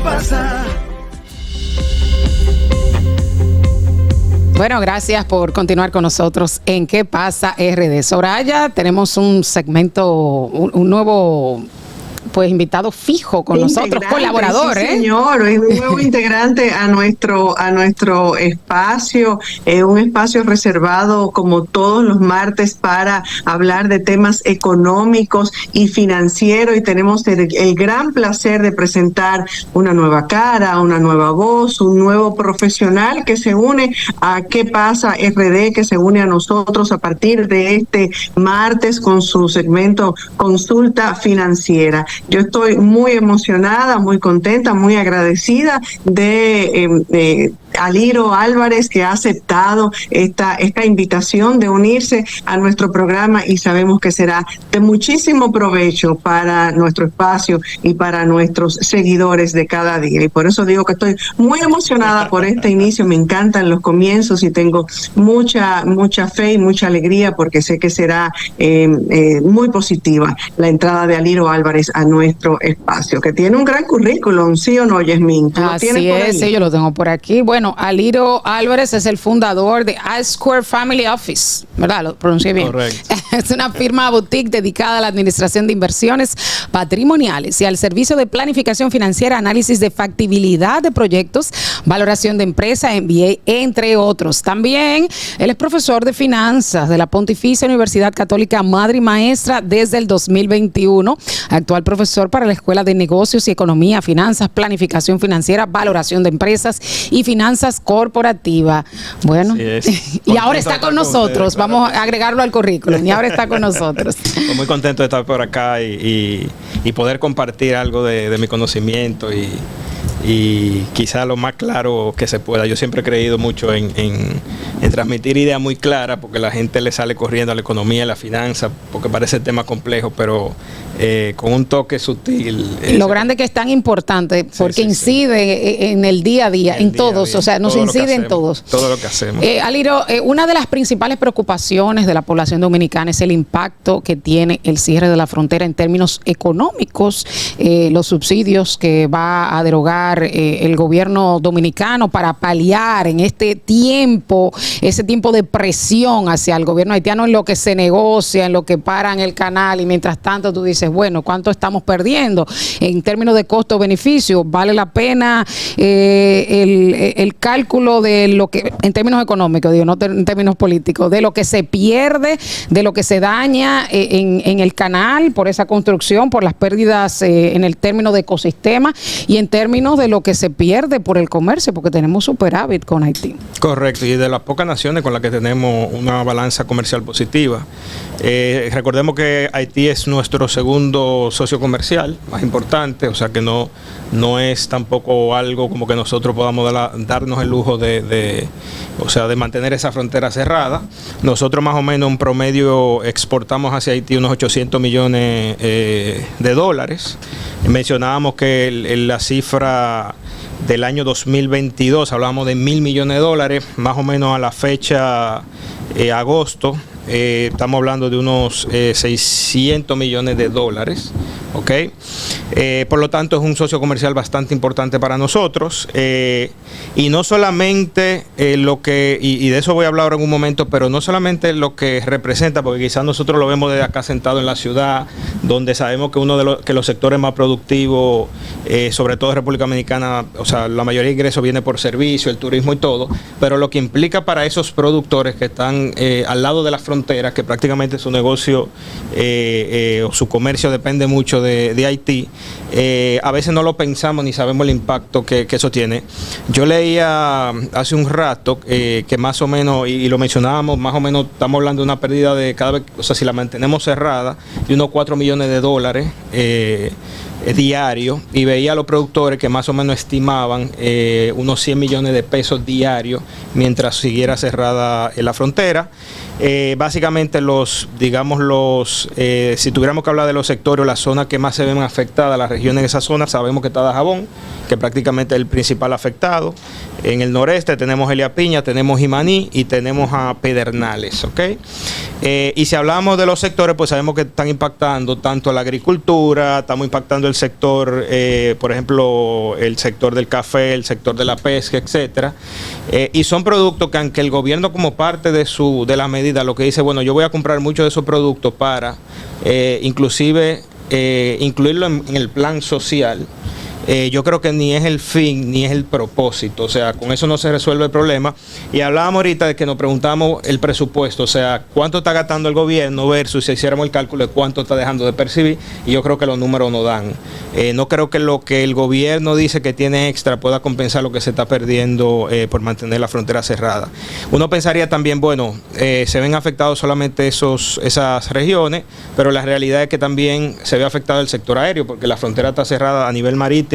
pasa? Bueno, gracias por continuar con nosotros en ¿Qué pasa RD? Soraya, tenemos un segmento, un nuevo invitado fijo con nosotros, colaborador, sí, señor, es un nuevo integrante a nuestro espacio, un espacio reservado como todos los martes para hablar de temas económicos y financieros, y tenemos el gran placer de presentar una nueva cara, una nueva voz, un nuevo profesional que se une a ¿Qué pasa RD?, que se une a nosotros a partir de este martes con su segmento Consulta Financiera. Yo estoy muy emocionada, muy contenta, muy agradecida de Aliro Álvarez, que ha aceptado esta invitación de unirse a nuestro programa, y sabemos que será de muchísimo provecho para nuestro espacio y para nuestros seguidores de cada día. Y por eso digo que estoy muy emocionada por este inicio. Me encantan los comienzos y tengo mucha fe y mucha alegría, porque sé que será muy positiva la entrada de Aliro Álvarez a nuestro espacio, que tiene un gran currículum, ¿sí o no, Yasmín? Así es, sí, yo lo tengo por aquí. Bueno, Aliro Álvarez es el fundador de I-Square Family Office, ¿verdad? Lo pronuncié bien. Correcto. Es una firma boutique dedicada a la administración de inversiones patrimoniales y al servicio de planificación financiera, análisis de factibilidad de proyectos, valoración de empresas, MBA, entre otros. También él es profesor de finanzas de la Pontificia Universidad Católica Madre y Maestra desde el 2021, actual profesor para la Escuela de Negocios y Economía, Finanzas, Planificación Financiera, Valoración de Empresas y Finanzas Corporativas. Bueno, y ahora está con nosotros. Ustedes, claro. Vamos a agregarlo al currículum, y ahora está con nosotros. Estoy muy contento de estar por acá y poder compartir algo de mi conocimiento y quizá lo más claro que se pueda. Yo siempre he creído mucho en transmitir ideas muy claras, porque la gente le sale corriendo a la economía, a la finanza, porque parece tema complejo, pero con un toque sutil. Lo grande que es tan importante, porque incide en el día a día, en todos, o sea, nos incide en todos. Todo lo que hacemos. Aliro, una de las principales preocupaciones de la población dominicana es el impacto que tiene el cierre de la frontera en términos económicos, los subsidios que va a derogar el gobierno dominicano para paliar en este tiempo, ese tiempo de presión hacia el gobierno haitiano en lo que se negocia, en lo que paran el canal, y mientras tanto tú dices, bueno, ¿cuánto estamos perdiendo en términos de costo-beneficio? ¿Vale la pena el cálculo de lo que, en términos económicos, digo, no en términos políticos, de lo que se pierde, de lo que se daña en el canal por esa construcción, por las pérdidas en el término de ecosistema y en términos de lo que se pierde por el comercio, porque tenemos superávit con Haití? Correcto, y de las pocas naciones con las que tenemos una balanza comercial positiva. Recordemos que Haití es nuestro segundo socio comercial más importante, o sea que no es tampoco algo como que nosotros podamos darnos el lujo de mantener esa frontera cerrada. Nosotros más o menos en promedio exportamos hacia Haití unos 800 millones de dólares. Mencionábamos que la cifra del año 2022, hablábamos de 1.000 millones de dólares, más o menos a la fecha agosto, estamos hablando de unos 600 millones de dólares, ¿ok? Por lo tanto, es un socio comercial bastante importante para nosotros, y no solamente lo que, y de eso voy a hablar ahora en un momento, pero no solamente lo que representa, porque quizás nosotros lo vemos desde acá sentado en la ciudad, donde sabemos que uno de los sectores más productivos, sobre todo en República Dominicana, o sea, la mayoría de ingresos viene por servicio, el turismo y todo, pero lo que implica para esos productores que están al lado de las fronteras, que prácticamente su negocio o su comercio depende mucho de Haití, a veces no lo pensamos ni sabemos el impacto que eso tiene. Yo leía hace un rato que más o menos, y lo mencionábamos, más o menos estamos hablando de una pérdida de cada vez, o sea, si la mantenemos cerrada, de unos 4 millones de dólares diario, y veía a los productores que más o menos estimaban unos 100 millones de pesos diarios mientras siguiera cerrada la frontera. Básicamente si tuviéramos que hablar de los sectores o las zonas que más se ven afectadas, las regiones de esa zona, sabemos que está Dajabón, que prácticamente es el principal afectado. En el noreste tenemos Elia Piña, tenemos Jimaní y tenemos a Pedernales, ¿ok? Y si hablamos de los sectores, pues sabemos que están impactando tanto a la agricultura, estamos impactando el sector, por ejemplo, el sector del café, el sector de la pesca, etcétera. Y son productos que aunque el gobierno como parte de la medida lo que dice, bueno, yo voy a comprar muchos de esos productos para inclusive incluirlo en el plan social. Yo creo que ni es el fin ni es el propósito, o sea, con eso no se resuelve el problema. Y hablábamos ahorita de que nos preguntamos el presupuesto, o sea, cuánto está gastando el gobierno versus si hiciéramos el cálculo de cuánto está dejando de percibir, y yo creo que los números no dan. No creo que lo que el gobierno dice que tiene extra pueda compensar lo que se está perdiendo por mantener la frontera cerrada. Uno pensaría también, bueno, se ven afectados solamente esas regiones, pero la realidad es que también se ve afectado el sector aéreo, porque la frontera está cerrada a nivel marítimo,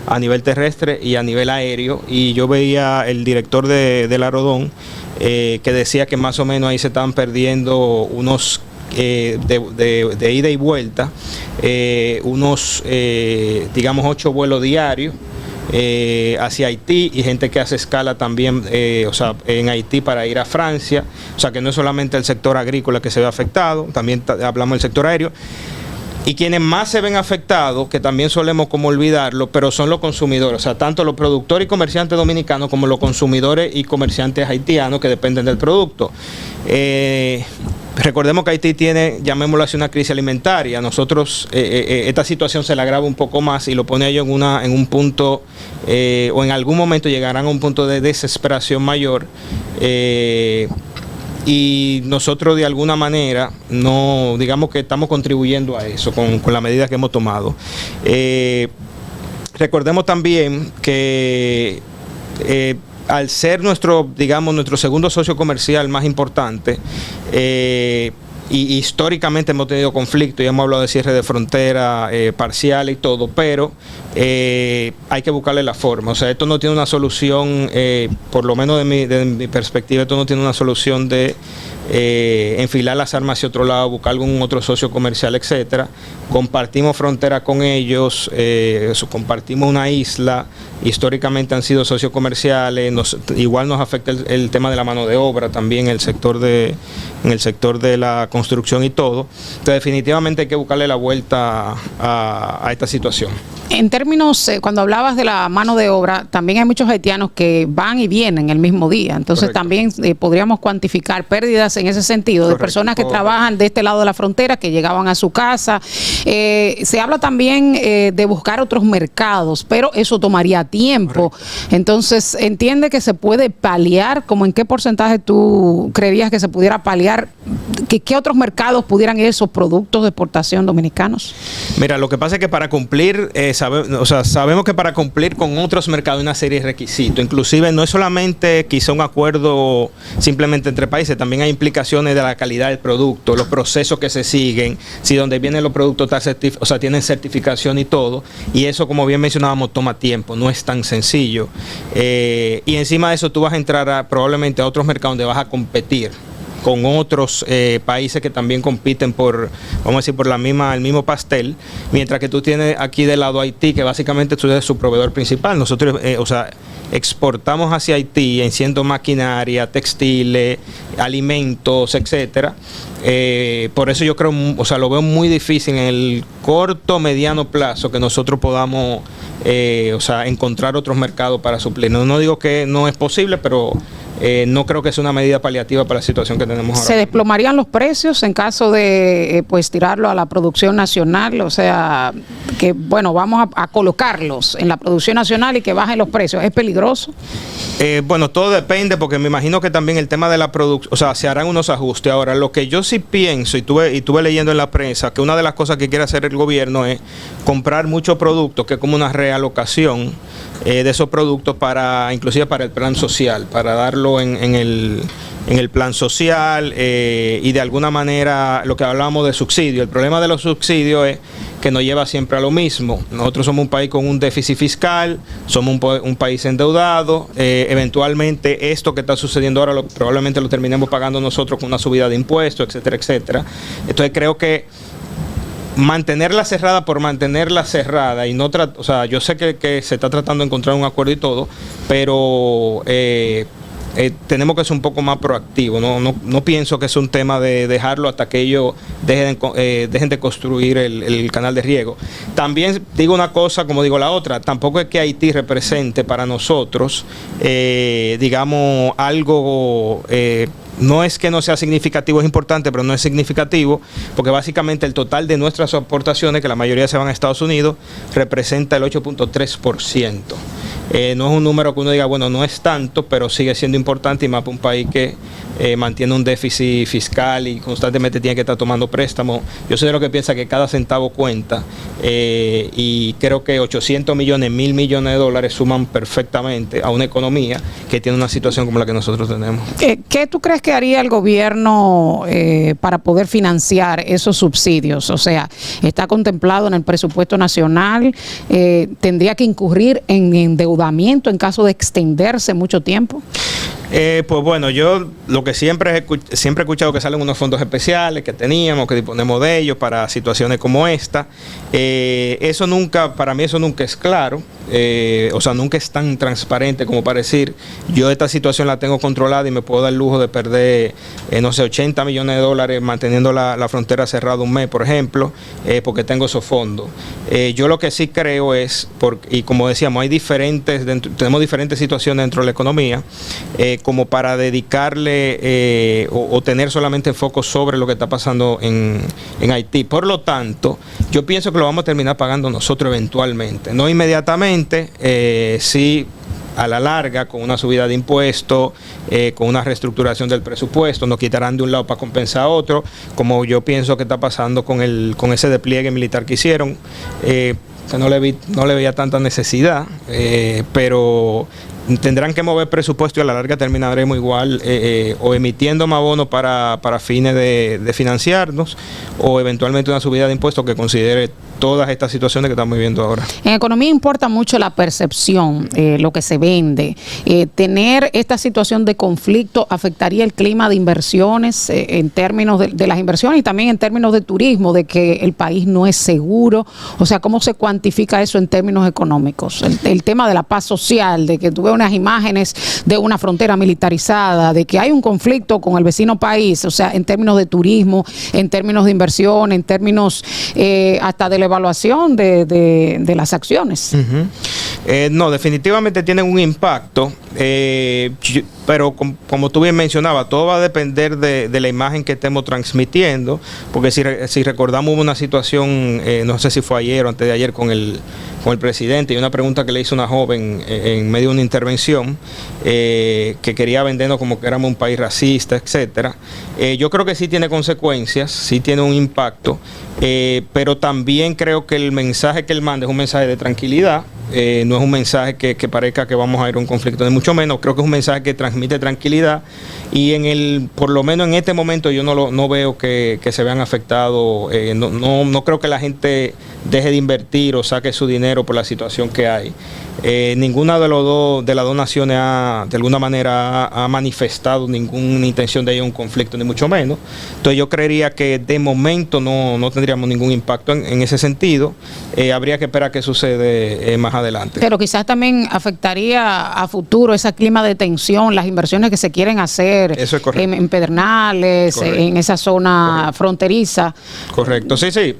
a nivel terrestre y a nivel aéreo. Y yo veía el director del Arodón que decía que más o menos ahí se estaban perdiendo unos de ida y vuelta, unos digamos 8 vuelos diarios hacia Haití, y gente que hace escala también o sea, en Haití para ir a Francia. O sea, que no es solamente el sector agrícola que se ve afectado, también hablamos del sector aéreo. Y quienes más se ven afectados, que también solemos como olvidarlo, pero son los consumidores, o sea, tanto los productores y comerciantes dominicanos como los consumidores y comerciantes haitianos que dependen del producto. Recordemos que Haití tiene, llamémoslo así, una crisis alimentaria. Nosotros, esta situación se la agrava un poco más y lo pone a ellos en un punto, o en algún momento llegarán a un punto de desesperación mayor. Y nosotros de alguna manera no, digamos que estamos contribuyendo a eso con la medida que hemos tomado. Recordemos también que al ser nuestro segundo socio comercial más importante, y históricamente hemos tenido conflictos, ya hemos hablado de cierre de frontera parcial y todo, pero hay que buscarle la forma. O sea, esto no tiene una solución, por lo menos de mi perspectiva, esto no tiene una solución de enfilar las armas hacia otro lado, buscar algún otro socio comercial, etcétera. Compartimos frontera con ellos, compartimos una isla, históricamente han sido socios comerciales, igual nos afecta el tema de la mano de obra también en el sector de la construcción y todo. Entonces definitivamente hay que buscarle la vuelta a esta situación. En términos, cuando hablabas de la mano de obra, también hay muchos haitianos que van y vienen el mismo día. Entonces correcto, también podríamos cuantificar pérdidas en ese sentido, correcto, de personas que trabajan de este lado de la frontera, que llegaban a su casa. Se habla también de buscar otros mercados, pero eso tomaría tiempo. Correcto. Entonces, ¿entiende que se puede paliar? ¿Cómo en qué porcentaje tú creerías que se pudiera paliar? ¿Qué otros mercados pudieran ir esos productos de exportación dominicanos? Mira, lo que pasa es que para cumplir, sabemos que para cumplir con otros mercados hay una serie de requisitos. Inclusive no es solamente quizá un acuerdo simplemente entre países, también hay implicaciones de la calidad del producto, los procesos que se siguen, si donde vienen los productos tienen certificación y todo, y eso, como bien mencionábamos, toma tiempo, no es tan sencillo. Y encima de eso tú vas a entrar probablemente a otros mercados donde vas a competir con otros países que también compiten por el mismo pastel, mientras que tú tienes aquí del lado Haití, que básicamente tú eres su proveedor principal. Nosotros, exportamos hacia Haití en siendo maquinaria, textiles, alimentos, etcétera. Por eso yo creo, lo veo muy difícil en el corto, mediano plazo que nosotros podamos encontrar otros mercados para suplir. No digo que no es posible, pero no creo que sea una medida paliativa para la situación que tenemos ahora. ¿Se desplomarían los precios en caso de tirarlo a la producción nacional? O sea, que vamos a colocarlos en la producción nacional y que bajen los precios. ¿Es peligroso? Todo depende, porque me imagino que también el tema de la producción, se harán unos ajustes. Ahora, lo que yo sí pienso, y estuve leyendo en la prensa, que una de las cosas que quiere hacer el gobierno es comprar muchos productos, que es como una realocación de esos productos inclusive para el plan social, para darlo en el plan social, y de alguna manera lo que hablábamos de subsidio. El problema de los subsidios es que nos lleva siempre a lo mismo. Nosotros somos un país con un déficit fiscal, somos un país endeudado, eventualmente esto que está sucediendo ahora probablemente lo terminemos pagando nosotros con una subida de impuestos, etcétera, etcétera. Entonces creo que mantenerla cerrada por mantenerla cerrada y no o sea, yo sé que se está tratando de encontrar un acuerdo y todo, pero tenemos que ser un poco más proactivos. No pienso que es un tema de dejarlo hasta que ellos dejen de construir el canal de riego. También digo una cosa, como digo la otra, tampoco es que Haití represente para nosotros, digamos, algo... no es que no sea significativo, es importante, pero no es significativo, porque básicamente el total de nuestras aportaciones, que la mayoría se van a Estados Unidos, representa el 8.3%. No es un número que uno diga, bueno, no es tanto, pero sigue siendo importante, y más para un país que mantiene un déficit fiscal y constantemente tiene que estar tomando préstamos. Yo soy de lo que piensa que cada centavo cuenta, y creo que 800 millones, 1.000 millones de dólares suman perfectamente a una economía que tiene una situación como la que nosotros tenemos. ¿Qué tú crees que haría el gobierno para poder financiar esos subsidios? O sea, ¿está contemplado en el presupuesto nacional? ¿Tendría que incurrir en endeudamiento en caso de extenderse mucho tiempo? Pues bueno, yo lo que siempre he escuchado que salen unos fondos especiales que teníamos, que disponemos de ellos para situaciones como esta. Eso nunca, para mí eso nunca es claro, o sea, nunca es tan transparente como para decir, yo esta situación la tengo controlada y me puedo dar el lujo de perder, no sé, 80 millones de dólares manteniendo la frontera cerrada un mes, por ejemplo, porque tengo esos fondos. Yo lo que sí creo es, y como decíamos, tenemos diferentes situaciones dentro de la economía, como para dedicarle o tener solamente foco sobre lo que está pasando en Haití. Por lo tanto, yo pienso que lo vamos a terminar pagando nosotros eventualmente, no inmediatamente, sí a la larga, con una subida de impuestos, con una reestructuración del presupuesto, nos quitarán de un lado para compensar a otro, como yo pienso que está pasando con ese despliegue militar que hicieron, que no le veía tanta necesidad, pero tendrán que mover presupuesto y a la larga terminaremos igual o emitiendo más bonos para fines de financiarnos, o eventualmente una subida de impuestos que considere todas estas situaciones que estamos viviendo ahora. En economía importa mucho la percepción, lo que se vende. Tener esta situación de conflicto afectaría el clima de inversiones en términos de las inversiones y también en términos de turismo, de que el país no es seguro. O sea, ¿cómo se cuantifica eso en términos económicos? El tema de la paz social, de que tú ves unas imágenes de una frontera militarizada, de que hay un conflicto con el vecino país, o sea, en términos de turismo, en términos de inversión, en términos hasta de la evaluación de las acciones. No, definitivamente tienen un impacto, pero como tú bien mencionabas, todo va a depender de la imagen que estemos transmitiendo, porque si recordamos una situación, no sé si fue ayer o antes de ayer con el presidente, y una pregunta que le hizo una joven en medio de una intervención, que quería vendernos como que éramos un país racista, etcétera. Yo creo que sí tiene consecuencias, sí tiene un impacto, pero también creo que el mensaje que él manda es un mensaje de tranquilidad. No es un mensaje que parezca que vamos a ir a un conflicto, ni mucho menos. Creo que es un mensaje que transmite tranquilidad, y por lo menos en este momento yo no veo que se vean afectados. No creo que la gente deje de invertir o saque su dinero por la situación que hay. Ninguna de las dos naciones de alguna manera ha manifestado ninguna intención de ir a un conflicto, ni mucho menos. Entonces yo creería que de momento no tendríamos ningún impacto en ese sentido. Habría que esperar qué sucede más adelante. Pero quizás también afectaría a futuro ese clima de tensión, las inversiones que se quieren hacer. Eso es correcto. En Pedernales, correcto, en esa zona, correcto, fronteriza. Correcto, sí.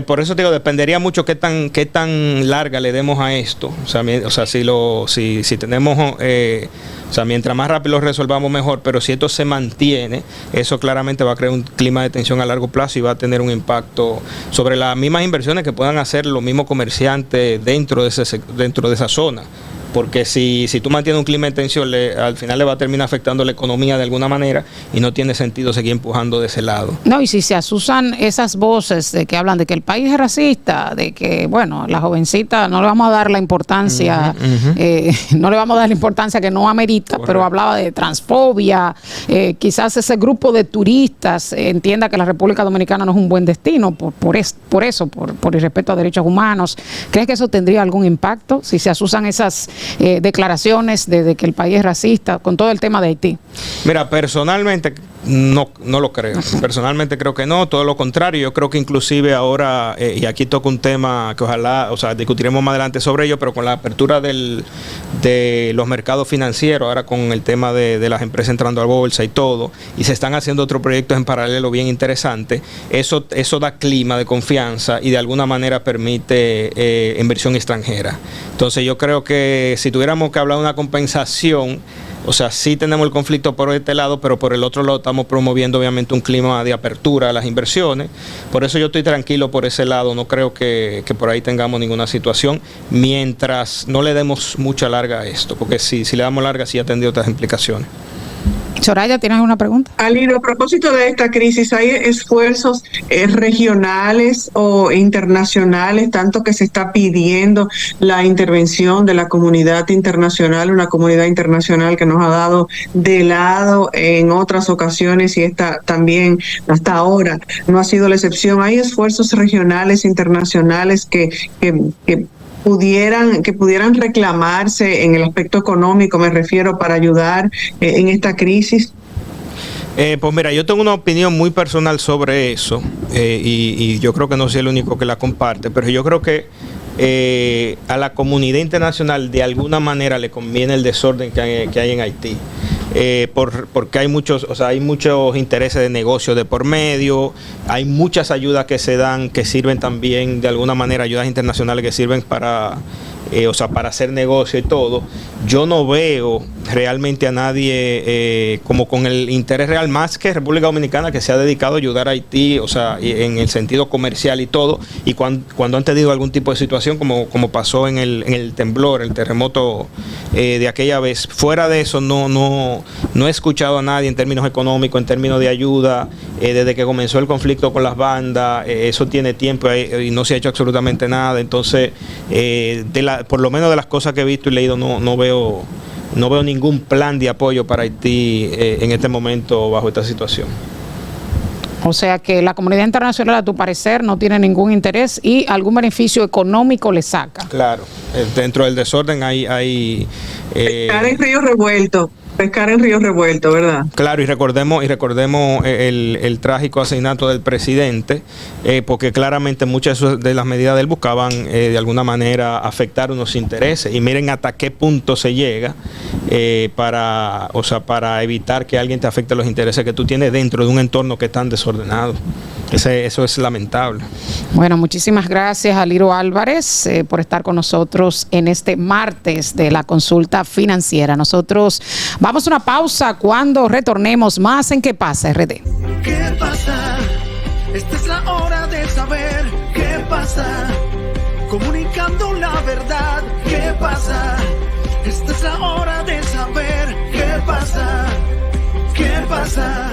Por eso te digo, dependería mucho qué tan larga le demos a esto. O sea, si tenemos, o sea, mientras más rápido lo resolvamos mejor, pero si esto se mantiene, eso claramente va a crear un clima de tensión a largo plazo y va a tener un impacto sobre las mismas inversiones que puedan hacer los mismos comerciantes dentro de esa zona. Porque si tú mantienes un clima de tensión, al final le va a terminar afectando la economía de alguna manera, y no tiene sentido seguir empujando de ese lado. No, y si se asusan esas voces de que hablan de que el país es racista, de que, bueno, la jovencita no le vamos a dar la importancia, no le vamos a dar la importancia que no amerita, correcto, pero hablaba de transfobia, quizás ese grupo de turistas entienda que la República Dominicana no es un buen destino por eso, por el respeto a derechos humanos. ¿Crees que eso tendría algún impacto si se asusan esas declaraciones de que el país es racista con todo el tema de Haití? Mira, personalmente no lo creo. Personalmente creo que no, todo lo contrario. Yo creo que inclusive ahora, y aquí toca un tema que ojalá, discutiremos más adelante sobre ello, pero con la apertura de los mercados financieros, ahora con el tema de las empresas entrando a bolsa y todo, y se están haciendo otros proyectos en paralelo bien interesantes, eso da clima de confianza y de alguna manera permite inversión extranjera. Entonces yo creo que si tuviéramos que hablar de una compensación, sí tenemos el conflicto por este lado, pero por el otro lado estamos promoviendo obviamente un clima de apertura a las inversiones. Por eso yo estoy tranquilo por ese lado, no creo que por ahí tengamos ninguna situación, mientras no le demos mucha larga a esto, porque si le damos larga sí ha tenido otras implicaciones. Soraya, ¿tienes alguna pregunta? Aliro, a propósito de esta crisis, ¿hay esfuerzos regionales o internacionales, tanto que se está pidiendo la intervención de la comunidad internacional, una comunidad internacional que nos ha dado de lado en otras ocasiones y esta también hasta ahora no ha sido la excepción? ¿Hay esfuerzos regionales, internacionales que pudieran reclamarse en el aspecto económico, me refiero, para ayudar en esta crisis? Pues mira, yo tengo una opinión muy personal sobre eso, y yo creo que no soy el único que la comparte, pero yo creo que a la comunidad internacional de alguna manera le conviene el desorden que hay en Haití. Porque hay muchos intereses de negocio de por medio, hay muchas ayudas que se dan que sirven también de alguna manera, ayudas internacionales que sirven para hacer negocio y todo. Yo no veo realmente a nadie como con el interés real, más que República Dominicana, que se ha dedicado a ayudar a Haití, en el sentido comercial y todo, y cuando han tenido algún tipo de situación como pasó en el temblor, el terremoto de aquella vez. Fuera de eso no he escuchado a nadie en términos económicos, en términos de ayuda, desde que comenzó el conflicto con las bandas. Eso tiene tiempo y no se ha hecho absolutamente nada. Entonces, por lo menos de las cosas que he visto y leído, no veo ningún plan de apoyo para Haití en este momento bajo esta situación. O sea que la comunidad internacional, a tu parecer, no tiene ningún interés y algún beneficio económico le saca. Claro, dentro del desorden hay pescar en río revuelto. Pescar en río revuelto, ¿verdad? Claro, y recordemos el trágico asesinato del presidente, porque claramente muchas de las medidas de él buscaban de alguna manera afectar unos intereses, y miren hasta qué punto se llega para evitar que alguien te afecte los intereses que tú tienes dentro de un entorno que es tan desordenado. Eso es lamentable. Bueno, muchísimas gracias, Aliro Álvarez, por estar con nosotros en este martes de la consulta financiera. Nosotros vamos a una pausa. Cuando retornemos, más en ¿Qué pasa, RD? ¿Qué pasa? Esta es la hora de saber qué pasa. Comunicando la verdad. ¿Qué pasa? Esta es la hora de saber qué pasa. ¿Qué pasa?